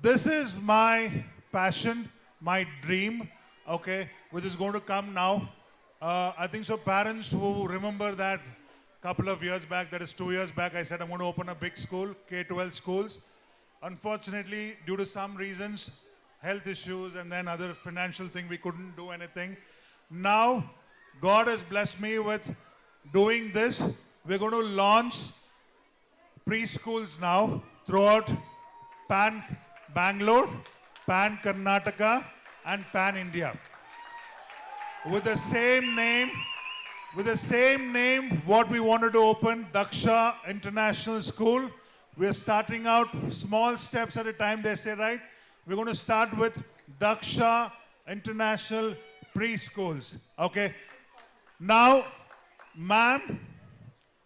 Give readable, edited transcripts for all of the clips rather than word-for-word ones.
This is my passion, my dream, okay, which is going to come now. I think so. Parents who remember that couple of years back, that is 2 years back, I said I'm going to open a big school, K-12 schools. Unfortunately, due to some reasons, health issues and then other financial thing, we couldn't do anything. Now, God has blessed me with doing this. We're going to launch preschools now throughout Pan Bangalore, Pan Karnataka, and Pan India. With the same name, what we wanted to open, Daksha International School. We're starting out small steps at a time, they say, right? We're going to start with Daksha International Preschools. Okay? Now, ma'am,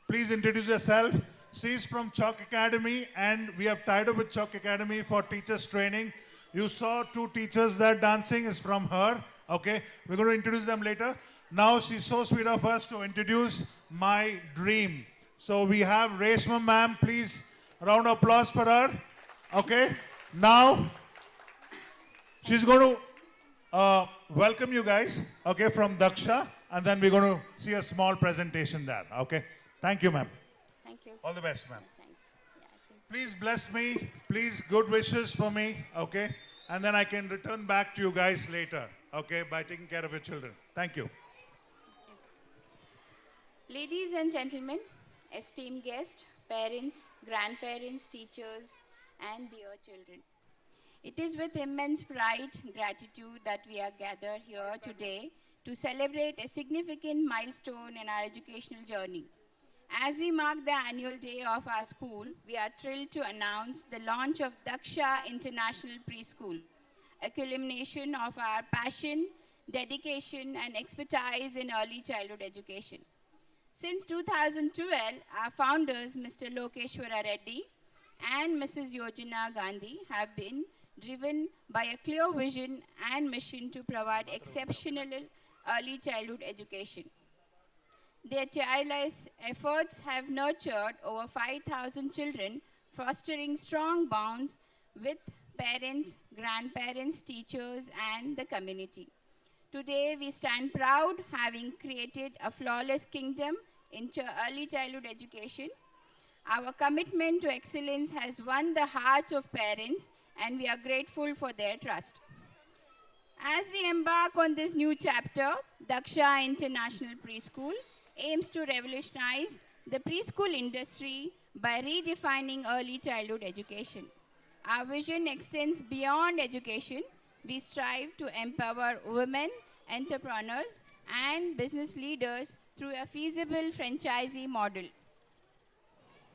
please introduce yourself. She's from Chalk Academy, and we have tied up with Chalk Academy for teachers training. You saw two teachers that dancing is from her. Okay? We're going to introduce them later. Now, she's so sweet of us to introduce my dream. So we have Reshma ma'am, please. Round of applause for her. Okay. Now, she's going to welcome you guys, okay, from Daksha, and then we're going to see a small presentation there, okay? Thank you, ma'am. Thank you. All the best, ma'am. Thanks. Yeah, I think Please bless me. Please, good wishes for me, okay? And then I can return back to you guys later, okay, by taking care of your children. Thank you. Ladies and gentlemen, esteemed guests, parents, grandparents, teachers, and dear children. It is with immense pride, gratitude that we are gathered here today to celebrate a significant milestone in our educational journey. As we mark the annual day of our school, we are thrilled to announce the launch of Daksha International Preschool, a culmination of our passion, dedication, and expertise in early childhood education. Since 2012, our founders, Mr. Lokeshwara Reddy and Mrs. Yojana Gandhi, have been driven by a clear vision and mission to provide exceptional early childhood education. Their tireless efforts have nurtured over 5,000 children, fostering strong bonds with parents, grandparents, teachers, and the community. Today, we stand proud having created a flawless kingdom in early childhood education. Our commitment to excellence has won the hearts of parents, and we are grateful for their trust. As we embark on this new chapter, Daksha International Preschool aims to revolutionize the preschool industry by redefining early childhood education. Our vision extends beyond education. We strive to empower women, entrepreneurs, and business leaders through a feasible franchisee model.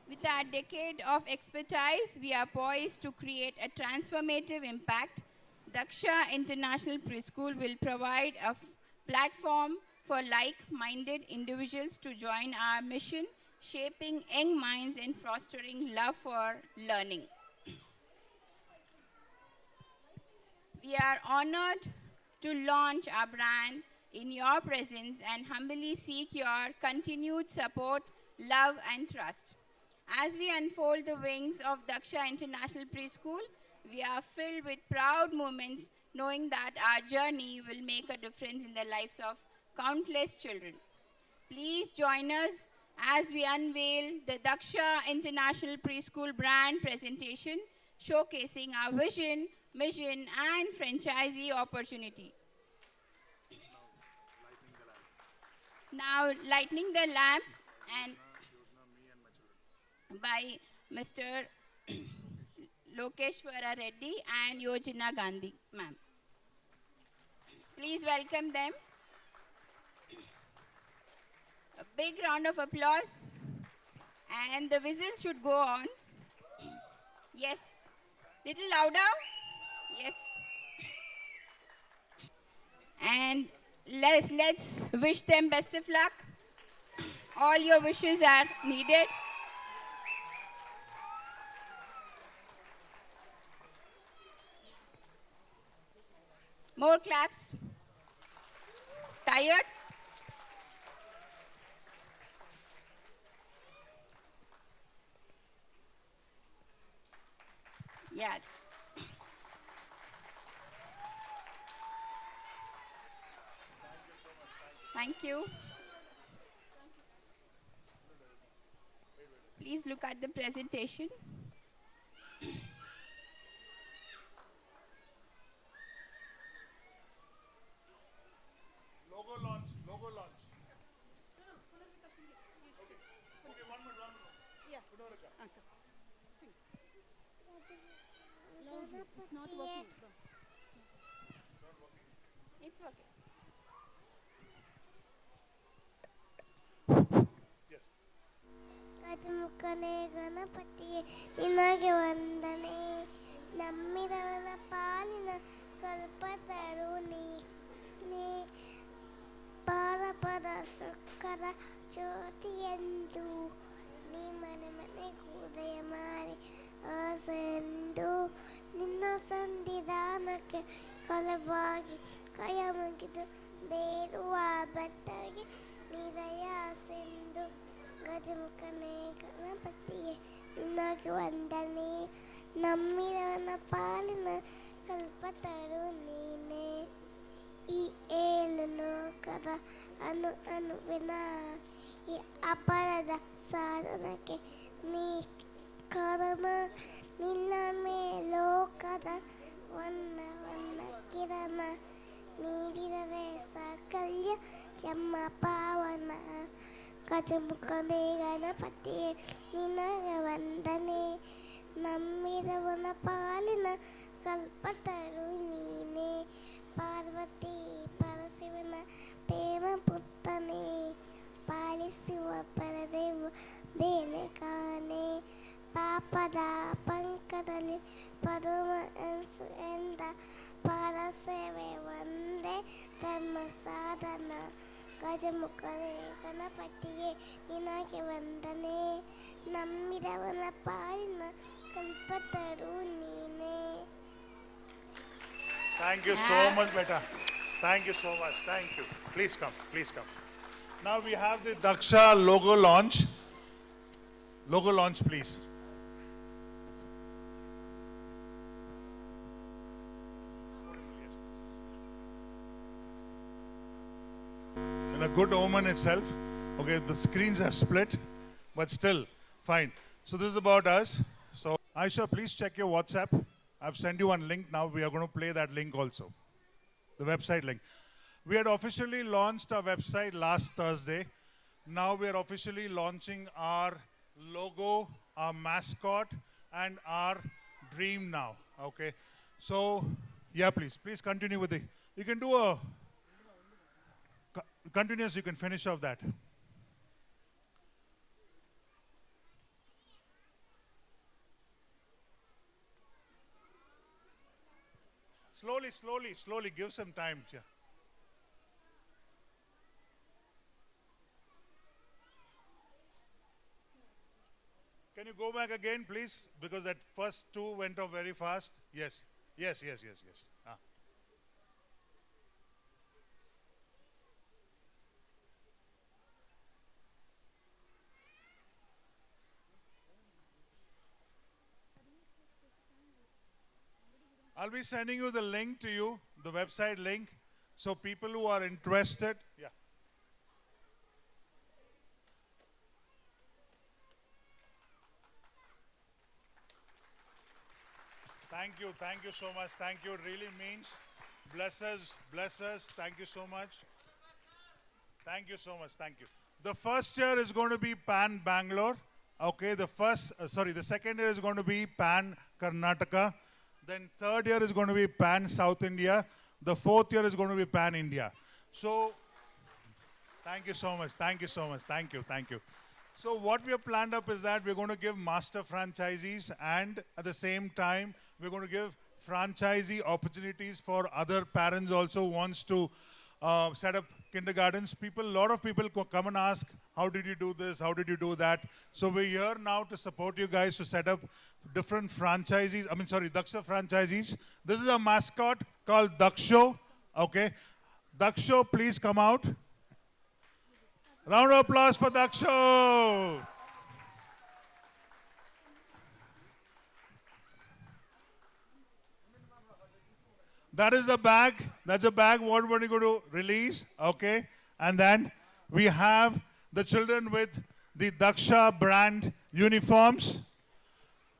With our decade of expertise, we are poised to create a transformative impact. Daksha International Preschool will provide a platform for like-minded individuals to join our mission, shaping young minds and fostering love for learning. We are honored to launch our brand in your presence and humbly seek your continued support, love, and trust. As we unfold the wings of Daksha International Preschool, we are filled with proud moments knowing that our journey will make a difference in the lives of countless children. Please join us as we unveil the Daksha International Preschool brand presentation, showcasing our vision, mission, and franchisee opportunity. Now, lighting the lamp and by Mr. Lokeshwara Reddy and Yojana Gandhi, ma'am. Please welcome them. A big round of applause. And the whistle should go on. Yes. Little louder. Yes. And let's wish them best of luck. All your wishes are needed. More claps. Tired? Yeah. Thank you. Please look at the presentation. Logo launch, logo launch. Okay, 1 minute, 1 minute. Yeah. Pudorika. Sing. Loudly. It's not working. Go. It's okay. Yes. ಗಜಮುಖನೇ ಗಣಪತಿಯೇ ನಿನಗೆ ವಂದನೆ ನಮ್ಮಿರವನ ಪಾಲಿನ ಕಲ್ಪತರು ನೀ ಪಾರಪದ ಸುಕ್ಕರ ಜ್ಯೋತಿಯೆಂದು ನೀ ಮನೆ ಮನೆಗೆ ಉದಯ ಮಾಡಿ ಆಸೆಂದು ನಿನ್ನ ಸಂವಿಧಾನಕ್ಕೆ ಕಲವಾಗಿ ಕೈ ಮುಗಿದು ಬೇರುವ ಭಕ್ತರಿಗೆ ನಿದಯ ಸಿಂಧು ಗಜಮುಖನೇ ಗಣಪತಿಯೇ ನಿನಗೆ ವಂದನೆ ನಮ್ಮಿರವನ ಪಾಲಿನ ಕಲ್ಪತರು ನೀನೇ ಈ ಏಳು ಲೋಕದ ಅಣುವಿನ ಈ ಅಪರದ ಸಾಧನಕ್ಕೆ ನೀ ಕಾರಣ ನಿನ್ನ ಲೋಕದ ವನ್ನ ಕಿರಣ ನೀಡಿದರೆ ಸಾಕಲ್ಯ ಜಮ್ಮ ಪಾವನ ಗಜಮುಖನೇ ಗಣಪತಿಯೇ ನಿನಗೆ ವಂದನೆ ನಮ್ಮಿರವನ ಪಾಲಿನ ಕಲ್ಪತರು ನೀನೇ ಪಾರ್ವತಿ ಪರಶಿವನ ಪ್ರೇಮ ಪುತ್ತನೇ ಪಾಲಿಸುವ ಪರದೇವು ಬೇನೆ ಕಾಣೆ ಪಾಪದ ಪಂಕದಲ್ಲಿ ಪರಮ ಎನ್ಸು ಎಂದ ಪರಸೇವೆ ಒಂದೇ ಧರ್ಮ ಸಾಧನ ಗಜಮುಖನೇ ಗಣಪತಿಯೇ ನಿನಗೆ ವಂದನೆ ನಮ್ಮಿರವನ ಪಾಲಿನ ಕಲ್ಪತರು ನೀನೇ. Thank you so much, beta. Thank you so much. Thank you. Please come. Please come. Now we have the Daksha logo launch. Logo launch, please. And a good omen itself. Okay, the screens have split, but still fine. So this is about us. So Aisha, please check your WhatsApp. I've sent you one link now. We are going to play that link also. The website link. We had officially launched our website last Thursday. Now we are officially launching our logo, our mascot, and our dream now. Okay. So, yeah, please continue with the. You can do a continuous. You can finish off that. Slowly. Give some time. Yeah. Can you go back again, please? Because that first two went off very fast. Yes. Ah. I'll be sending you the link to you, the website link. So people who are interested, yeah. Thank you so much. Thank you. It really means bless us. Thank you so much. Thank you so much. Thank you. The first year is going to be Pan Bangalore. Okay, the second year is going to be Pan Karnataka. Then third year is going to be Pan South India. The fourth year is going to be Pan India. So, thank you so much. Thank you. So what we have planned up is that we're going to give master franchisees, and at the same time, we're going to give franchisee opportunities for other parents also who wants to set up kindergartens. A lot of people come and ask, how did you do this? How did you do that? So we're here now to support you guys to set up different franchisees. Daksha franchisees. This is a mascot called Daksho. Okay. Daksho, please come out. Round of applause for Daksho. That is the bag. That's a bag what we're going to release. Okay. And then we have the children with the Daksha brand uniforms.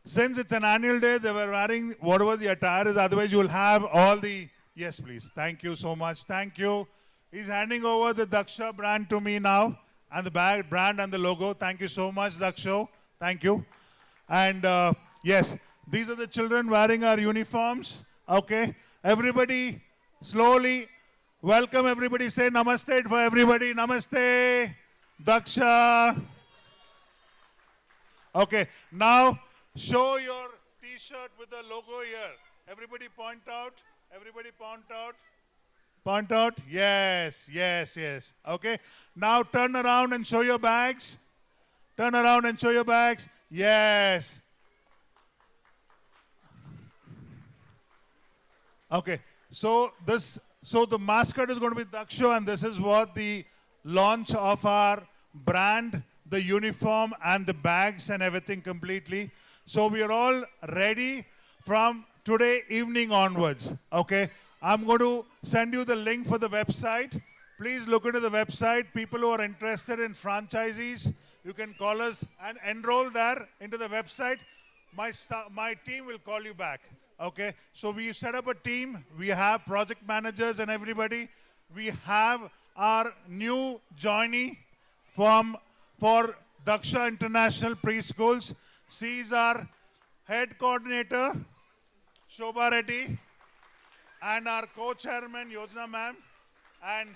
Since it's an annual day, they were wearing whatever the attire is. Otherwise, you'll have all the... Yes, please. Thank you so much. Thank you. He's handing over the Daksha brand to me now. And the brand and the logo. Thank you so much, Daksha. Thank you. And yes, these are the children wearing our uniforms. Okay. Everybody, slowly, welcome everybody. Say namaste for everybody. Namaste, Daksha. Okay. Now, show your T-shirt with the logo here. Everybody point out. Everybody point out. Point out. Yes, yes, yes. Okay. Now turn around and show your bags. Turn around and show your bags. Yes. Okay. So the mascot is going to be Daksha, and this is what the launch of our brand, the uniform and the bags and everything completely. So we are all ready from today evening onwards. Okay. I'm going to send you the link for the website. Please look into the website. People who are interested in franchisees, you can call us and enroll there into the website. My team will call you back. Okay. So we set up a team. We have project managers and everybody. We have our new joinee for Daksha International Preschools. She is our head coordinator, Shobha Reddy, and our co-chairman, Yojana ma'am. And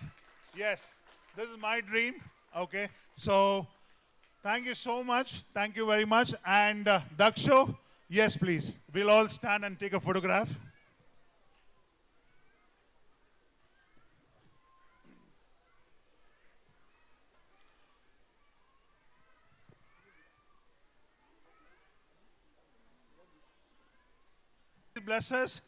yes, this is my dream. Okay. So thank you so much. Thank you very much. And Daksha, yes, please. We'll all stand and take a photograph. Bless us.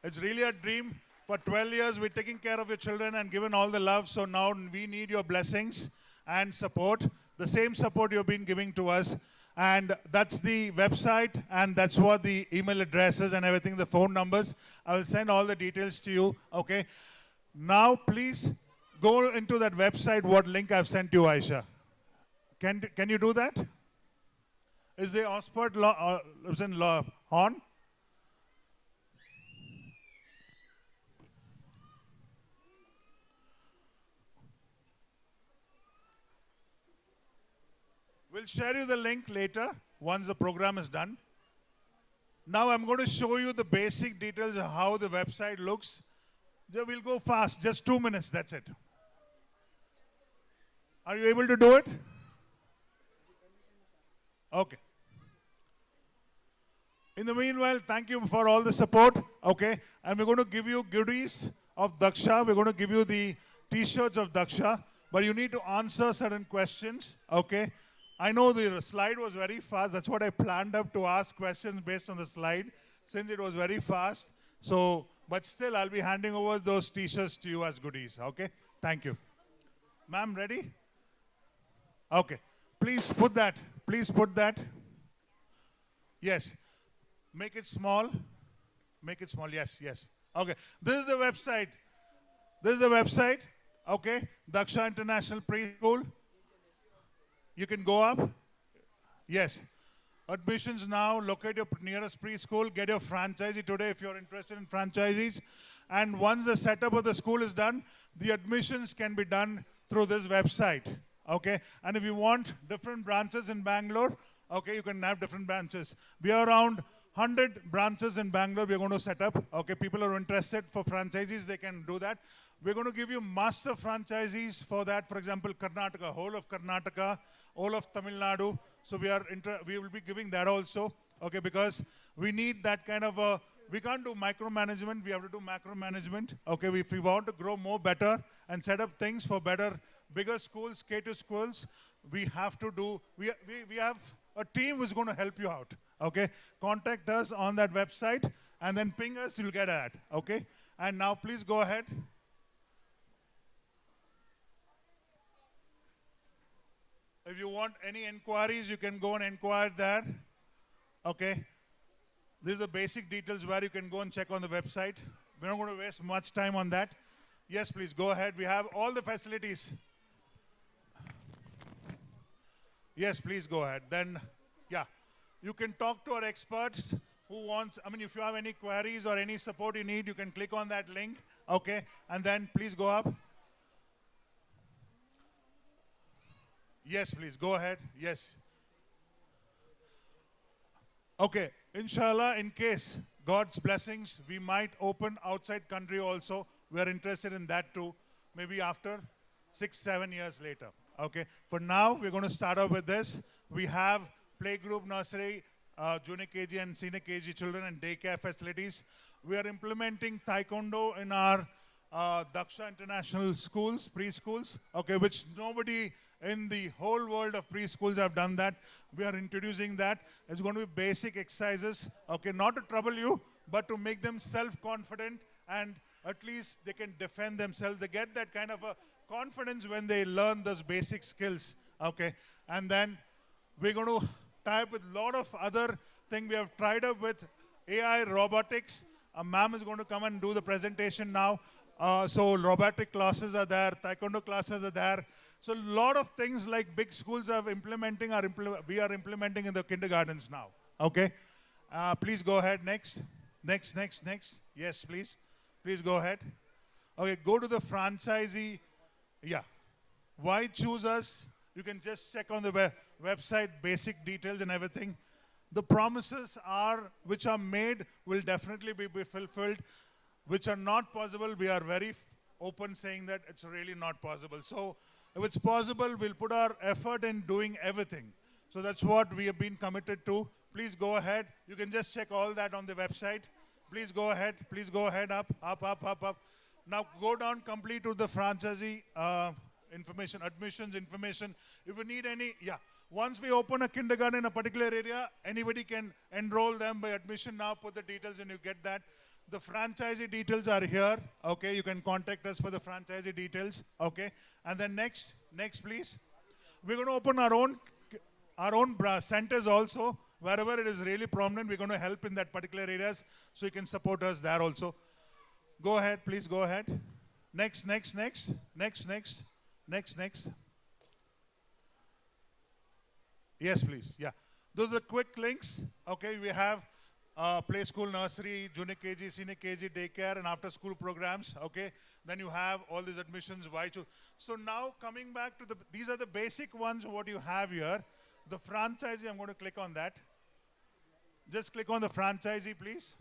It's really a dream. For 12 years, we're taking care of your children and given all the love. So now we need your blessings and support. The same support you've been giving to us. And that's the website, and that's what the email addresses and everything, the phone numbers. I will send all the details to you. Okay. Now, please go into that website, what link I've sent you, Aisha. Can you do that? Is the Oxford on? We'll share you the link later once the program is done. Now I'm going to show you the basic details of how the website looks. We'll go fast, just 2 minutes, that's it. Are you able to do it? Okay. In the meanwhile, thank you for all the support. Okay. And we're going to give you goodies of Daksha. We're going to give you the T-shirts of Daksha. But you need to answer certain questions. Okay. I know the slide was very fast. That's what I planned up to ask questions based on the slide, since it was very fast. So, but still, I'll be handing over those T-shirts to you as goodies. Okay? Thank you. Ma'am, ready? Okay. Please put that. Please put that. Yes. Make it small. Make it small. Yes, yes. Okay. This is the website. This is the website. Okay. Daksha International Preschool. You can go up. Yes. Admissions now. Locate your nearest preschool. Get your franchisee today if you're interested in franchisees. And once the setup of the school is done, the admissions can be done through this website. Okay. And if you want different branches in Bangalore, okay, you can have different branches. We are around 100 branches in Bangalore we're going to set up. Okay. People are interested for franchisees, they can do that. We're going to give you master franchisees for that. For example, Karnataka, whole of Karnataka, whole of Tamil Nadu. So we will be giving that also, okay, because we need that kind of a, we can't do micromanagement, we have to do macro management. Okay, if we want to grow more better and set up things for better, bigger schools, K2 schools, we have to do, we have a team who's going to help you out, okay. Contact us on that website and then ping us, you'll get that, okay. And now please go ahead. If you want any inquiries, you can go and inquire there. Okay. These are the basic details where you can go and check on the website. We're not going to waste much time on that. Yes, please go ahead. We have all the facilities. Yes, please go ahead. Then, yeah, you can talk to our experts who wants, I mean, if you have any queries or any support you need, you can click on that link, okay? And then please go up. Yes, please, go ahead. Yes. Okay, inshallah, in case God's blessings, we might open outside country also. We are interested in that too, maybe after 6-7 years later. Okay, for now, we're going to start off with this. We have playgroup, nursery, junior KG and senior KG children and daycare facilities. We are implementing Taekwondo in our Daksha International Schools, preschools, okay, which nobody in the whole world of preschools have done that. We are introducing that. It's going to be basic exercises, okay, not to trouble you, but to make them self-confident and at least they can defend themselves. They get that kind of a confidence when they learn those basic skills, okay. And then we're going to tie up with a lot of other things. We have tried up with AI robotics. Ma'am is going to come and do the presentation now. So robotic classes are there, Taekwondo classes are there. So a lot of things like big schools are implementing, we are implementing in the kindergartens now, okay? Please go ahead, next. Next. Yes, please. Please go ahead. Okay, go to the franchisee. Yeah. Why choose us? You can just check on the website, basic details and everything. The promises which are made will definitely be fulfilled. Which are not possible, we are very open saying that it's really not possible. So if it's possible, we'll put our effort in doing everything. So that's what we have been committed to. Please go ahead. You can just check all that on the website. Please go ahead. Please go ahead, up. Now go down complete to the franchisee information, admissions information. If you need any, yeah. Once we open a kindergarten in a particular area, anybody can enroll them by admission now, put the details and you get that. The franchisee details are here, okay? You can contact us for the franchisee details, okay? And then next please. We're going to open our own centers also. Wherever it is really prominent, we're going to help in that particular areas, so you can support us there also. Go ahead, please go ahead. Next. Yes, please, yeah. Those are the quick links, okay? We have play school, nursery, junior KG, senior KG, daycare, and after school programs, okay? Then you have all these admissions, why choose. So now coming back to these are the basic ones, what you have here. The franchisee, I'm going to click on that. Just click on the franchisee, please.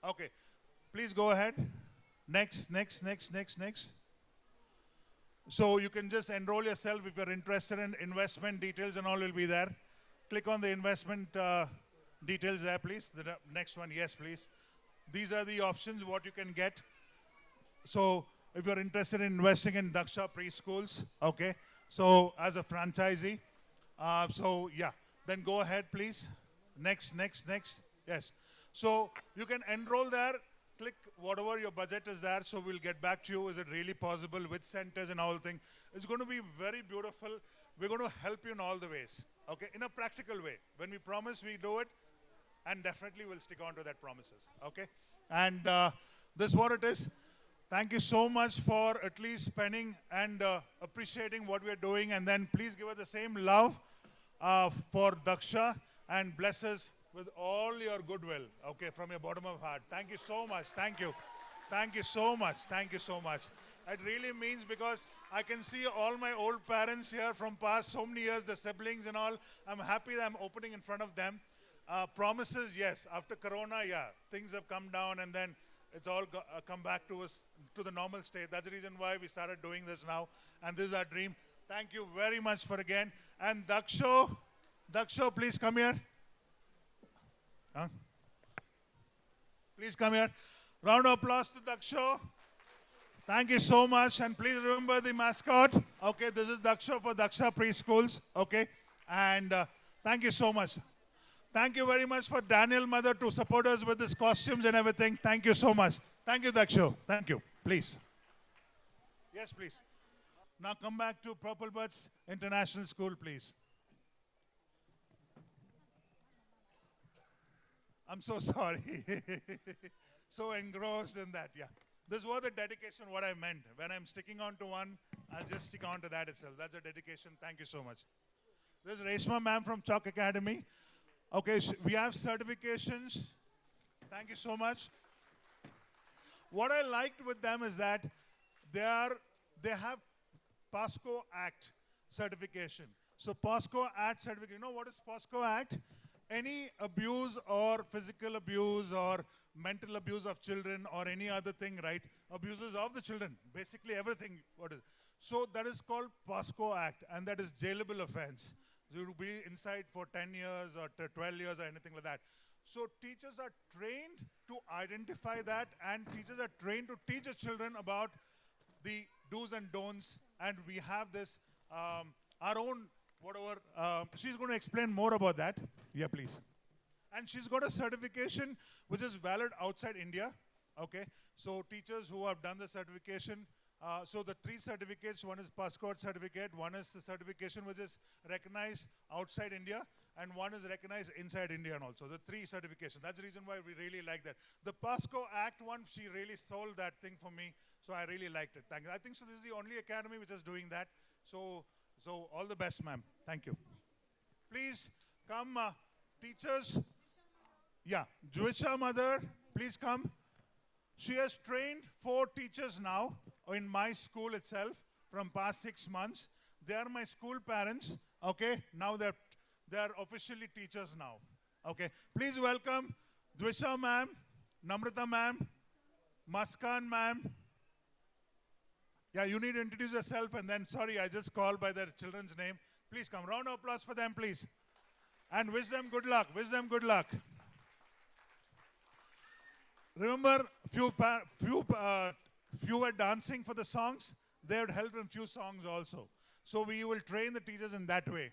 Okay, please go ahead. Next. So you can just enroll yourself if you're interested in investment details and all will be there. Click on the investment details there, please. The next one, yes, please. These are the options what you can get. So if you're interested in investing in Daksha preschools, okay. So as a franchisee, so yeah, then go ahead, please. Next. Yes. So you can enroll there. Click whatever your budget is there. So we'll get back to you. Is it really possible with centers and all things? It's going to be very beautiful. We're going to help you in all the ways, okay, in a practical way. When we promise, we do it, and definitely we'll stick on to that promises, okay? And this is what it is. Thank you so much for at least spending and appreciating what we're doing, and then please give us the same love for Daksha, and bless us with all your goodwill, okay, from your bottom of heart. Thank you so much. Thank you. Thank you so much. Thank you so much. It really means, because I can see all my old parents here from past so many years, the siblings and all. I'm happy that I'm opening in front of them. Promises, yes. After Corona, yeah, things have come down and then it's all come back to us, to the normal state. That's the reason why we started doing this now. And this is our dream. Thank you very much for again. And Daksho, please come here. Huh? Please come here. Round of applause to Daksho. Thank you so much, and please remember the mascot. Okay, this is Daksha for Daksha Preschools. Okay, and thank you so much. Thank you very much for Daniel Mother to support us with these costumes and everything. Thank you so much. Thank you, Daksha. Thank you. Please. Yes, please. Now come back to Purple Buds International School, please. I'm so sorry. So engrossed in that, yeah. This was the dedication, what I meant. When I'm sticking on to one, I'll just stick on to that itself. That's a dedication. Thank you so much. This is Reshma ma'am from Chalk Academy. Okay, we have certifications. Thank you so much. What I liked with them is that they have POSCO Act certification. So POSCO Act certificate, you know what is POSCO Act? Any abuse or physical abuse or mental abuse of children or any other thing, right? Abuses of the children, basically everything. What is? So that is called POSCO Act, and that is jailable offense. You will be inside for 10 years or 12 years or anything like that. So teachers are trained to identify that, and teachers are trained to teach the children about the do's and don'ts. And we have this, our own, whatever, she's going to explain more about that. Yeah, please. And she's got a certification which is valid outside India. Okay, so teachers who have done the certification, so the 3 certificates, one is POSCO certificate, one is the certification which is recognized outside India, and one is recognized inside India and also. The 3 certifications. That's the reason why we really like that. The POSCO Act one, she really sold that thing for me, so I really liked it. Thank you. I think so this is the only academy which is doing that. So all the best, ma'am. Thank you. Please come, teachers. Yeah, Juisha mother, please come. She has trained 4 teachers now in my school itself from past 6 months. They are my school parents. Okay, now they're officially teachers now. Okay, please welcome Dwisha ma'am, Namrata ma'am, Maskan ma'am. Yeah, you need to introduce yourself, and then, sorry, I just called by their children's name. Please come. Round of applause for them, please. And wish them good luck. Wish them good luck. Remember, few were dancing for the songs. They had helped in few songs also. So we will train the teachers in that way.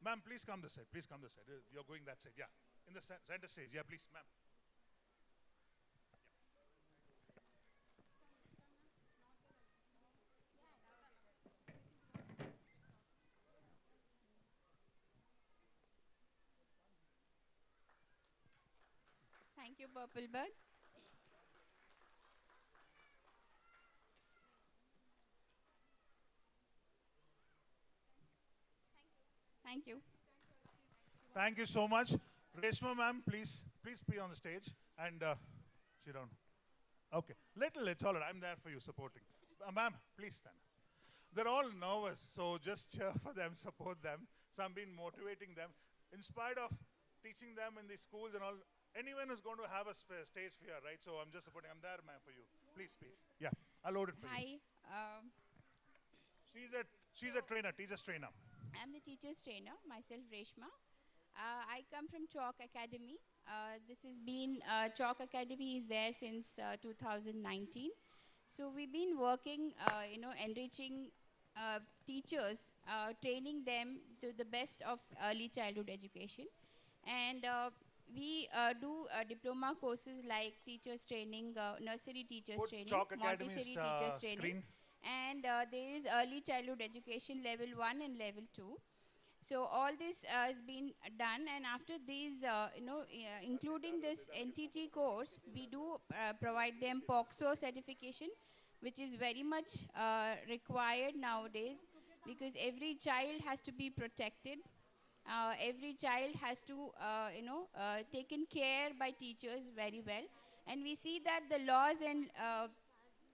Ma'am, please come this side. Please come this side. You're going that side. Yeah, in the center stage. Yeah, please, ma'am. Thank you, Purple Bird. Thank you. Thank you so much. Reshma ma'am, please be on the stage. And sit down. Okay, it's all right. I'm there for you, supporting. Ma'am, please stand. They're all nervous, so just cheer for them, support them. So I'm been motivating them. In spite of teaching them in the schools and all, anyone is going to have a stage fear, right? So I'm just supporting. I'm there, ma'am, for you. Please speak. Yeah, I'll load it for you. Hi. She's a trainer, teacher's trainer. I'm the teacher's trainer, myself Reshma. I come from Chalk Academy. This has been, Chalk Academy is there since 2019. So we've been working, enriching teachers, training them to the best of early childhood education. And we do diploma courses like teachers training, nursery teachers Put training, Chalk Montessori Academy's teachers training. screen. And there is early childhood education level 1 and level 2. So all this has been done, and after these, including this NTT course, we do provide them POXO certification, which is very much required nowadays, because every child has to be protected. Every child has to, taken care by teachers very well. And we see that the laws and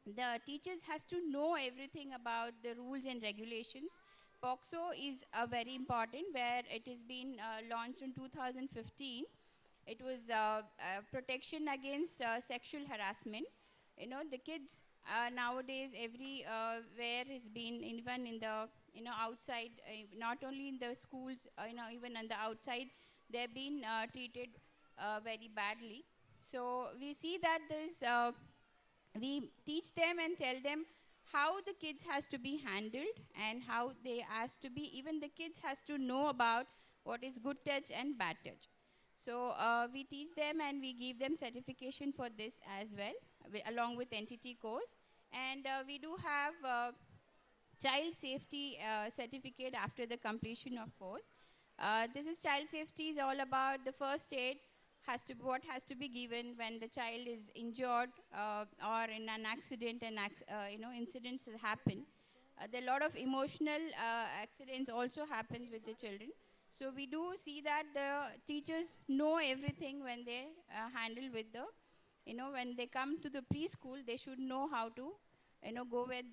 the teachers has to know everything about the rules and regulations. POXO is very important, where it has been launched in 2015. It was protection against sexual harassment. The kids nowadays everywhere has been, even in the outside, not only in the schools, even on the outside, they've been treated very badly. So we see that this. We teach them and tell them how the kids has to be handled, and how they has to be, even the kids has to know about what is good touch and bad touch. So we teach them, and we give them certification for this as well, along with NTT course. And we do have child safety certificate after the completion of course. This is child safety is all about the first aid, what has to be given when the child is injured or in an accident and incidents happen. There are a lot of emotional accidents also happens with the children. So we do see that the teachers know everything when they handle with the, when they come to the preschool, they should know how to, go with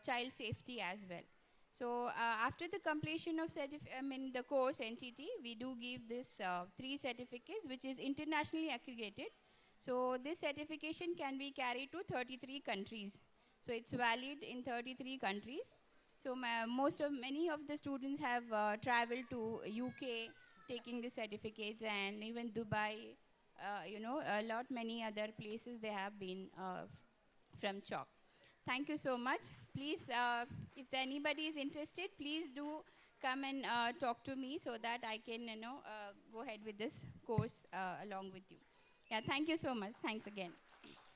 child safety as well. So after the completion of the course NTT, we do give this 3 certificates, which is internationally accredited. So this certification can be carried to 33 countries. So it's valid in 33 countries. So many of the students have traveled to UK taking the certificates, and even Dubai, many other places they have been from Chalk. Thank you so much. Please, if anybody is interested, please do come and talk to me so that I can, go ahead with this course along with you. Yeah, thank you so much. Thanks again.